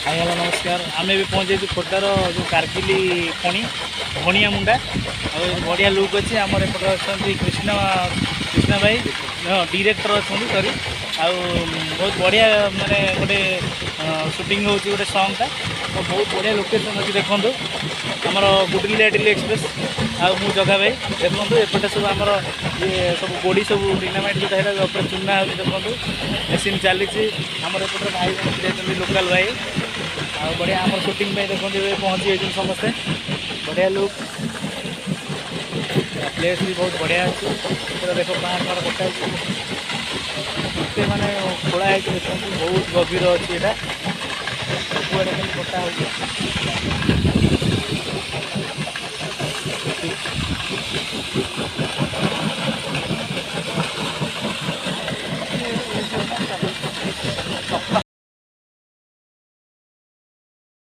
ଆଜ୍ଞା ନମସ୍କାର। ଆମେ ବି ପହଞ୍ଚାଇଛୁ ଖୋର୍ଦ୍ଧାର ଯେଉଁ କାରକିଲି ଖଣି ଭଣିଆ ମୁଣ୍ଡା। ଆଉ ବଢ଼ିଆ ଲୁକ୍ ଅଛି। ଆମର ଏପଟେ ଅଛନ୍ତି କୃଷ୍ଣ ଭାଇ, ଡିରେକ୍ଟର ଅଛନ୍ତି ସରି। ଆଉ ବହୁତ ବଢ଼ିଆ ମାନେ ଗୋଟେ ସୁଟିଂ ହେଉଛି ଗୋଟେ ସଙ୍ଗ୍ଟା। ବହୁତ ବଢ଼ିଆ ଲୋକେସନ୍ ଅଛି ଦେଖନ୍ତୁ। ଆମର ଗୁଡିଲି ଡିଲି ଏକ୍ସପ୍ରେସ୍ ଆଉ ମୁଁ ଜଗା ଭାଇ ଦେଖନ୍ତୁ। ଏପଟେ ସବୁ ଆମର ଇଏ ସବୁ ଗୋଡ଼ି ସବୁ ଡିନାମାଇଟ୍ ଯେଉଁଟା ହେଲା ଉପରେ ଚୁନା ହେଉଛି ଦେଖନ୍ତୁ। ମେସିନ୍ ଚାଲିଛି। ଆମର ଏପଟରେ ଭାଇ ଯାଇଛନ୍ତି ଲୋକାଲ୍ ଭାଇ। ଆଉ ବଢ଼ିଆ ଆମର ସୁଟିଂ ପାଇଁ ଦେଖନ୍ତୁ ଏବେ ପହଞ୍ଚି ଯାଇଛନ୍ତି ସମସ୍ତେ। ବଢ଼ିଆ ଲୁକ୍, ପ୍ଲେସ୍ ବି ବହୁତ ବଢ଼ିଆ ଅଛି। ସେଟା ଦେଖ ପାହାଡ଼ ପାହାଡ଼ କଟା ହେଇଛି କେତେ ମାନେ ଖୋଳା ହେଇଛି ଦେଖନ୍ତୁ। ବହୁତ ଗଭୀର ଅଛି ଏଇଟା, ସବୁଆଡ଼େ ଖାଲି କଟା ହେଉଛି।